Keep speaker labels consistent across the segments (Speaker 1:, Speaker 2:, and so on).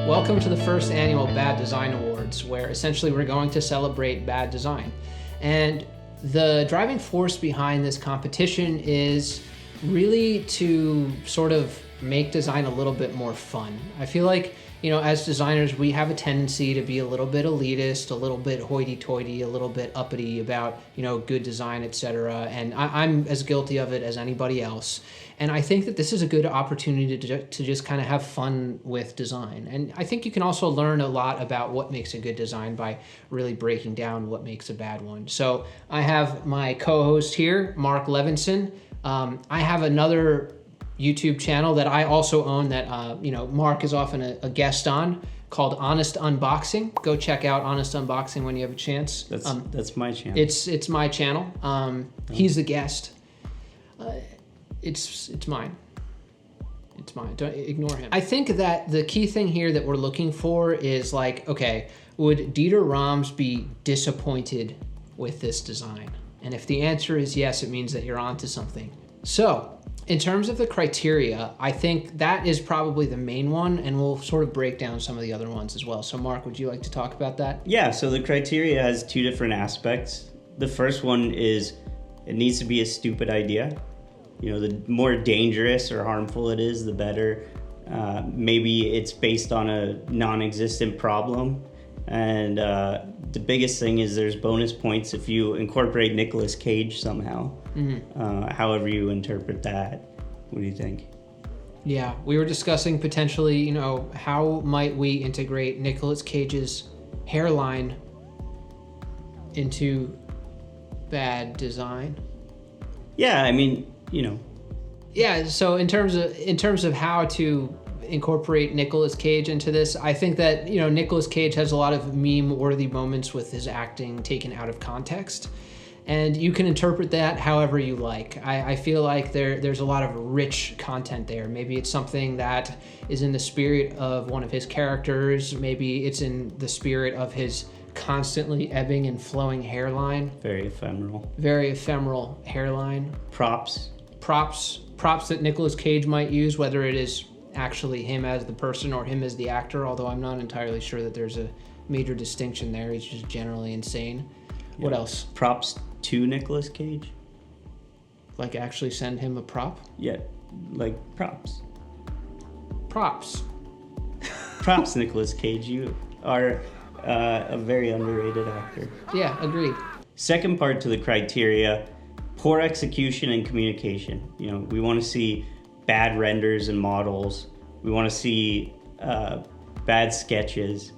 Speaker 1: Welcome to the first annual Bad Design Awards, where essentially we're going to celebrate bad design. And the driving force behind this competition is really to sort of make design a little bit more fun. I feel like, as designers, we have a tendency to be a little bit elitist, a little bit hoity-toity, a little bit uppity about, good design, etc. And I'm as guilty of it as anybody else. And I think that this is a good opportunity to just kind of have fun with design. And I think you can also learn a lot about what makes a good design by really breaking down what makes a bad one. So I have my co-host here, Mark Levinson. I have another YouTube channel that I also own that, Mark is often a guest on, called Honest Unboxing. Go check out Honest Unboxing when you have a chance.
Speaker 2: That's my channel.
Speaker 1: It's my channel. He's the guest. It's mine. It's mine. Don't ignore him. I think that the key thing here that we're looking for is okay, would Dieter Rams be disappointed with this design? And if the answer is yes, it means that you're onto something. So, in terms of the criteria, I think that is probably the main one, and we'll sort of break down some of the other ones as well. So Mark, would you like to talk about that?
Speaker 2: Yeah, so the criteria has two different aspects. The first one is it needs to be a stupid idea. The more dangerous or harmful it is, the better. Maybe it's based on a non-existent problem. And the biggest thing is there's bonus points if you incorporate Nicolas Cage somehow. However you interpret that. What do you think?
Speaker 1: Yeah, we were discussing potentially, how might we integrate Nicolas Cage's hairline into bad design?
Speaker 2: Yeah, I mean,
Speaker 1: Yeah, so in terms of how to incorporate Nicolas Cage into this, I think that, Nicolas Cage has a lot of meme-worthy moments with his acting taken out of context. And you can interpret that however you like. I feel like there's a lot of rich content there. Maybe it's something that is in the spirit of one of his characters. Maybe it's in the spirit of his constantly ebbing and flowing hairline.
Speaker 2: Very ephemeral.
Speaker 1: Very ephemeral hairline.
Speaker 2: Props
Speaker 1: That Nicolas Cage might use, whether it is actually him as the person or him as the actor, although I'm not entirely sure that there's a major distinction there. He's just generally insane. Yeah. What else?
Speaker 2: Props to Nicolas Cage?
Speaker 1: Like actually send him a prop?
Speaker 2: Yeah, like props.
Speaker 1: Props,
Speaker 2: Nicolas Cage. You are a very underrated actor.
Speaker 1: Yeah, agreed.
Speaker 2: Second part to the criteria, poor execution and communication. We want to see bad renders and models. We want to see bad sketches,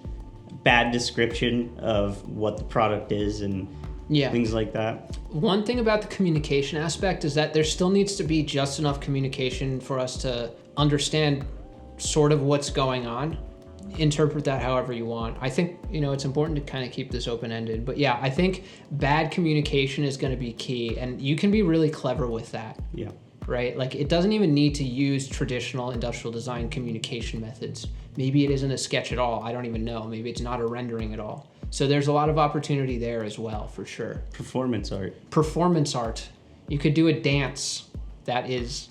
Speaker 2: bad description of what the product is, and things like that.
Speaker 1: One thing about the communication aspect is that there still needs to be just enough communication for us to understand sort of what's going on. Interpret that however you want. I think, it's important to kind of keep this open-ended. But yeah, I think bad communication is going to be key, and you can be really clever with that.
Speaker 2: Yeah.
Speaker 1: Right? It doesn't even need to use traditional industrial design communication methods. Maybe it isn't a sketch at all. I don't even know. Maybe it's not a rendering at all. So there's a lot of opportunity there as well, for sure.
Speaker 2: Performance art.
Speaker 1: You could do a dance that is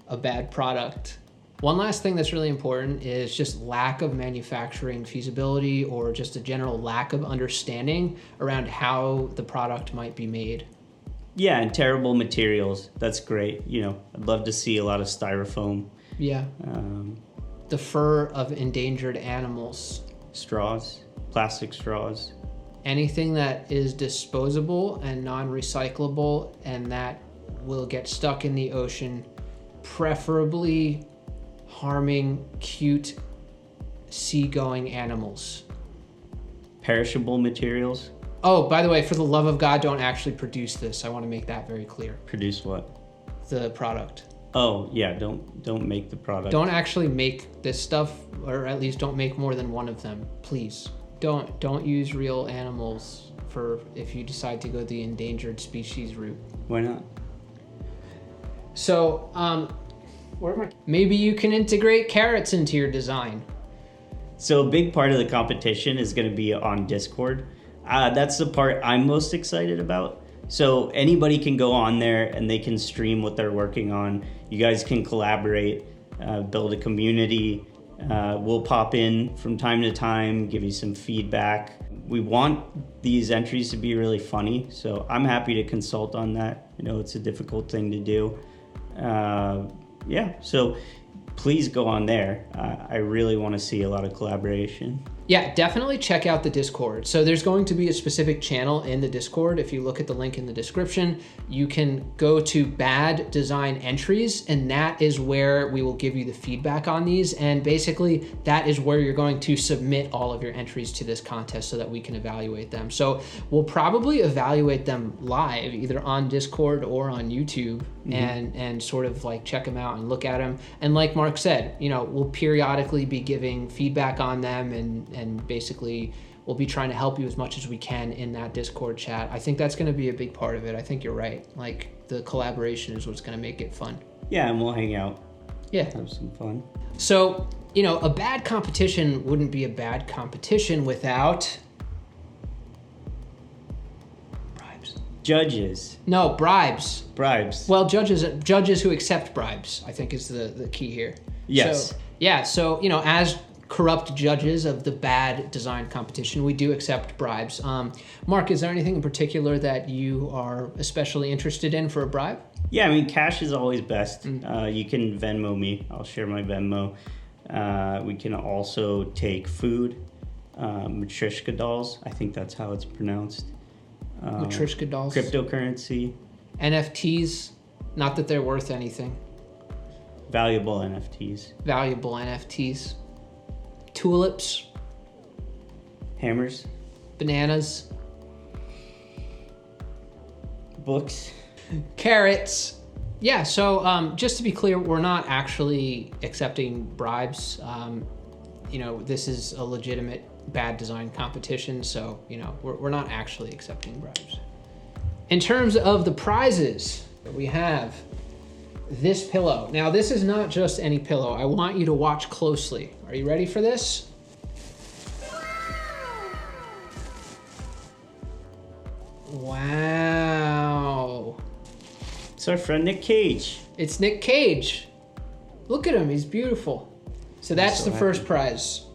Speaker 1: a bad product. One last thing that's really important is just lack of manufacturing feasibility, or just a general lack of understanding around how the product might be made.
Speaker 2: Yeah, and terrible materials. That's great. I'd love to see a lot of styrofoam.
Speaker 1: Yeah. The fur of endangered animals.
Speaker 2: Straws, plastic straws.
Speaker 1: Anything that is disposable and non-recyclable and that will get stuck in the ocean, preferably harming cute seagoing animals.
Speaker 2: Perishable materials.
Speaker 1: Oh, by the way, for the love of God, don't actually produce this. I want to make that very clear.
Speaker 2: Produce what?
Speaker 1: The product.
Speaker 2: Oh, yeah, don't make the product.
Speaker 1: Don't actually make this stuff, or at least don't make more than one of them, please. Don't use real animals if you decide to go the endangered species route.
Speaker 2: Why not?
Speaker 1: So, maybe you can integrate carrots into your design.
Speaker 2: So a big part of the competition is going to be on Discord. That's the part I'm most excited about. So anybody can go on there and they can stream what they're working on. You guys can collaborate, build a community, We'll pop in from time to time, give you some feedback. We want these entries to be really funny, so I'm happy to consult on that. I know it's a difficult thing to do. So please go on there. I really want to see a lot of collaboration.
Speaker 1: Yeah, definitely check out the Discord. So there's going to be a specific channel in the Discord. If you look at the link in the description, you can go to bad design entries, and that is where we will give you the feedback on these. And basically that is where you're going to submit all of your entries to this contest so that we can evaluate them. So we'll probably evaluate them live, either on Discord or on YouTube, and sort of like check them out and look at them. And like Mark said, we'll periodically be giving feedback on them, and basically we'll be trying to help you as much as we can in that Discord chat. I think that's going to be a big part of it. I think you're right. Like, the collaboration is what's going to make it fun.
Speaker 2: Yeah, and we'll hang out.
Speaker 1: Yeah.
Speaker 2: Have some fun.
Speaker 1: So, a bad competition wouldn't be a bad competition without bribes.
Speaker 2: Judges.
Speaker 1: No, bribes.
Speaker 2: Bribes.
Speaker 1: Well, judges who accept bribes, I think, is the key here.
Speaker 2: Yes.
Speaker 1: So, as corrupt judges of the bad design competition, we do accept bribes. Mark, is there anything in particular that you are especially interested in for a bribe?
Speaker 2: Yeah, I mean, cash is always best. You can Venmo me. I'll share my Venmo. We can also take food, Matryoshka dolls. I think that's how it's pronounced.
Speaker 1: Matryoshka dolls.
Speaker 2: Cryptocurrency.
Speaker 1: NFTs, not that they're worth anything.
Speaker 2: Valuable NFTs.
Speaker 1: Valuable NFTs. Tulips.
Speaker 2: Hammers.
Speaker 1: Bananas.
Speaker 2: Books.
Speaker 1: Carrots. Yeah, so just to be clear, we're not actually accepting bribes. This is a legitimate bad design competition, so, we're not actually accepting bribes. In terms of the prizes, we have this pillow. Now, this is not just any pillow. I want you to watch closely. Are you ready for this? Wow.
Speaker 2: It's our friend Nick Cage.
Speaker 1: It's Nick Cage. Look at him, he's beautiful. So that's the first prize.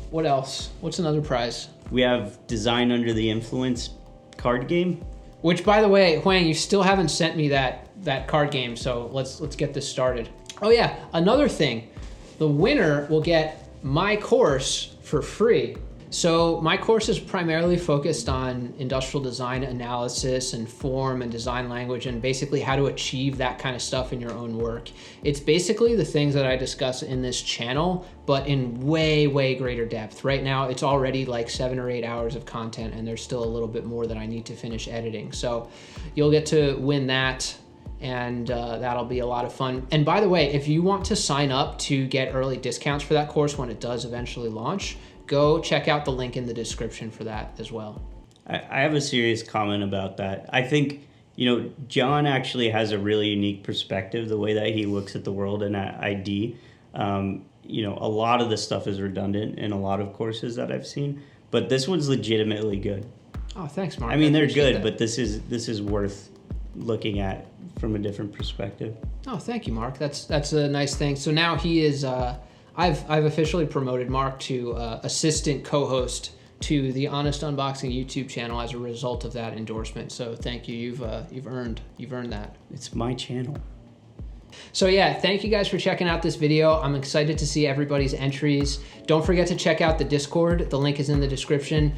Speaker 1: What else? What's another prize?
Speaker 2: We have Design Under the Influence card game.
Speaker 1: Which, by the way, Huang, you still haven't sent me that card game, so let's get this started. Oh yeah, another thing. The winner will get my course for free. So my course is primarily focused on industrial design analysis and form and design language, and basically how to achieve that kind of stuff in your own work. It's basically the things that I discuss in this channel, but in way, way greater depth. Right now, it's already like 7 or 8 hours of content, and there's still a little bit more that I need to finish editing. So you'll get to win that, and that'll be a lot of fun. And by the way, if you want to sign up to get early discounts for that course when it does eventually launch, go check out the link in the description for that as well.
Speaker 2: I have a serious comment about that. I think, John actually has a really unique perspective, the way that he looks at the world and at ID. A lot of the stuff is redundant in a lot of courses that I've seen, but this one's legitimately good.
Speaker 1: Oh, thanks, Mark.
Speaker 2: I mean, they're good, but this is worth looking at from a different perspective.
Speaker 1: Oh, thank you, Mark. That's a nice thing. So now he is... I've officially promoted Mark to assistant co-host to the Honest Unboxing YouTube channel as a result of that endorsement. So thank you. You've earned that.
Speaker 2: It's my channel.
Speaker 1: So yeah, thank you guys for checking out this video. I'm excited to see everybody's entries. Don't forget to check out the Discord. The link is in the description.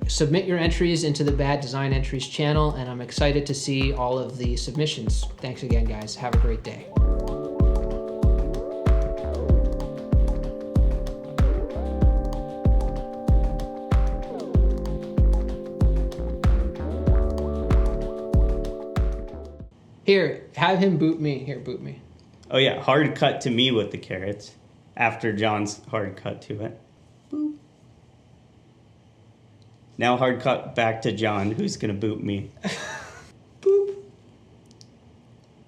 Speaker 1: Submit your entries into the Bad Design Entries channel, and I'm excited to see all of the submissions. Thanks again, guys. Have a great day. Here, have him boot me. Here, boot me.
Speaker 2: Oh yeah, hard cut to me with the carrots after John's hard cut to it. Boop. Now hard cut back to John, who's gonna boot me.